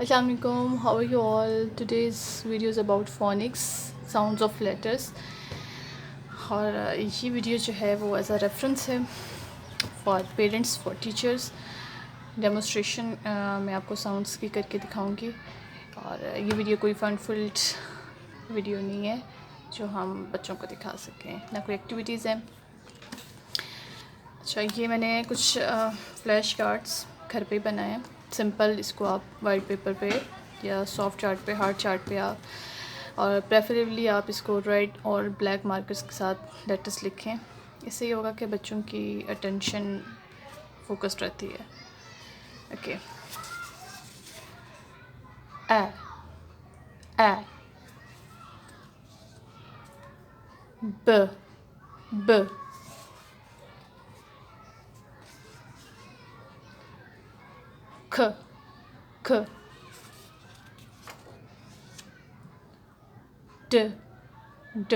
Assalamualaikum, how are you all? Today's video is about phonics, sounds of letters. और ये video जो है वो एज अ रेफरेंस है for parents, for teachers. Demonstration मैं आपको साउंड्स की करके दिखाऊंगी. और ये वीडियो कोई फन फिल्ड वीडियो नहीं है जो हम बच्चों को दिखा सकें, ना कोई एक्टिविटीज़ हैं. अच्छा, ये मैंने कुछ फ्लैश कार्ड्स घर पे बनाए हैं. सिंपल, इसको आप वाइट पेपर पे या सॉफ्ट चार्ट पे, हार्ड चार्ट पे आप, और प्रेफरेबली आप इसको रेड और ब्लैक मार्कर्स के साथ लेटर्स लिखें. इससे ये होगा कि बच्चों की अटेंशन फोकस्ड रहती है. ओके. ए ए ब ब ख ख ड ड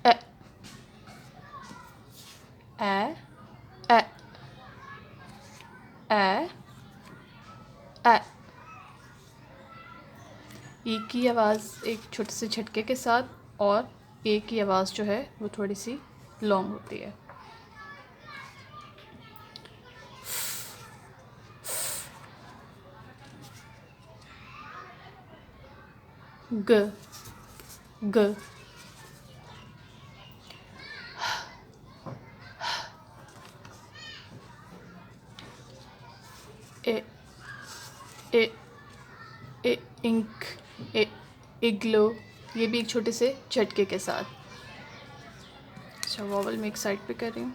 ए ए ए ए ए. ई की आवाज़ एक छोटे से झटके के साथ, और ए की आवाज़ जो है वो थोड़ी सी लॉन्ग होती है. ग ग ए ए ए इंक ए इग्लो, ये भी एक छोटे से झटके के साथ. अच्छा, वॉवल में एक साइड पे कर रही हूँ.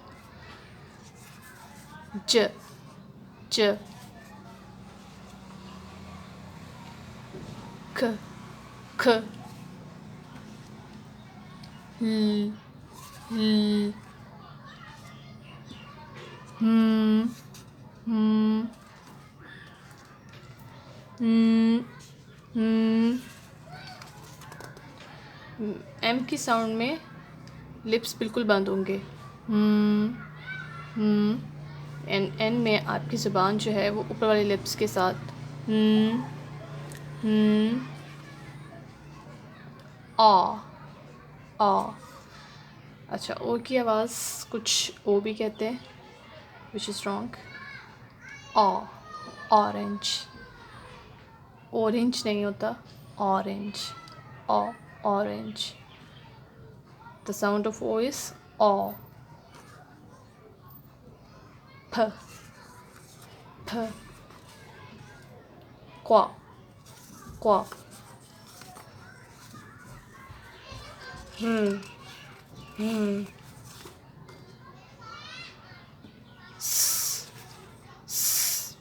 ज ज ख ख ल ल हम्म हम्म एम की साउंड में लिप्स बिल्कुल बंद होंगे. एन में आपकी ज़ुबान जो है वो ऊपर वाले लिप्स के साथ. आ आ. अच्छा, ओ की आवाज़ कुछ ओ भी कहते हैं, विच इज़ रॉन्ग. आ ऑरेंज. ऑरेंज नहीं होता, ऑरेंज. आ orange. The sound of O is आ. फ फ क्वा क्वा. स स.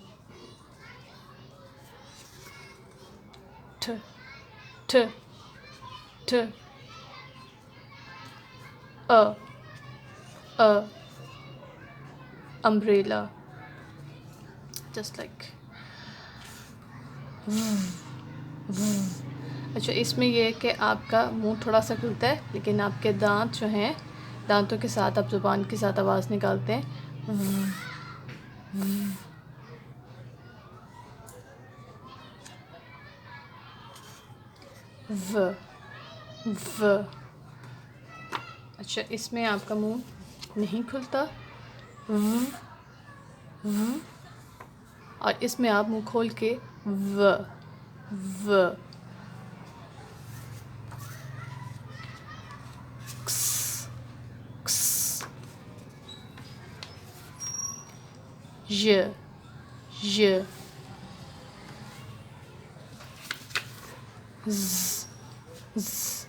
ठ ठ ठ. अ umbrella, just like. अच्छा, इसमें यह है कि आपका मुंह थोड़ा सा खुलता है, लेकिन आपके दांत जो हैं, दांतों के साथ आप ज़ुबान के साथ आवाज़ निकालते हैं. व व. अच्छा, इसमें आपका मुंह नहीं खुलता, और इसमें आप मुंह खोल के व व. क्स क्स. य य. ज ज.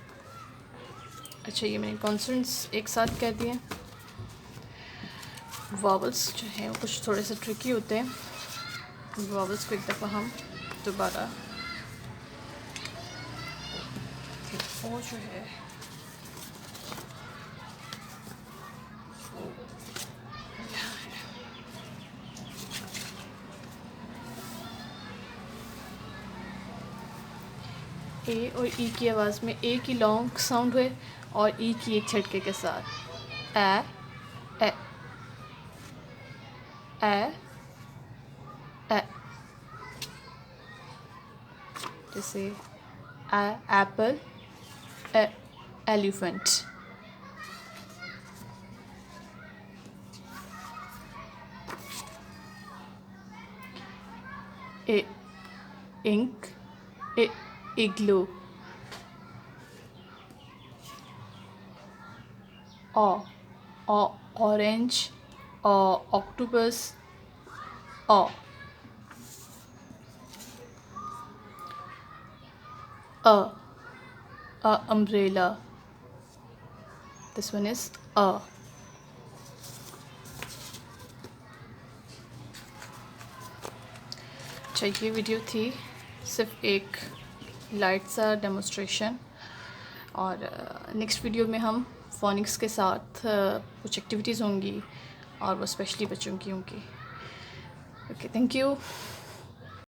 अच्छा, ये मैंने कॉन्सोनेंट्स एक साथ कह दिए. वॉवल्स जो हैं वो कुछ थोड़े से ट्रिकी होते हैं. वॉवल्स को एक दफ़ा हम दोबारा, वो जो है ए और ई की आवाज़ में ए की लॉन्ग साउंड हुए और ई की एक झटके के साथ. ए ए ए ए जैसे apple, elephant. Ink, igloo. Orange, octopus, a umbrella. This one is a. अच्छा, ये वीडियो थी सिर्फ एक लाइट सा डेमोस्ट्रेशन, और नेक्स्ट वीडियो में हम फोनिक्स के साथ कुछ एक्टिविटीज़ होंगी, और वो स्पेशली बच्चों की होंगी। Okay, thank you.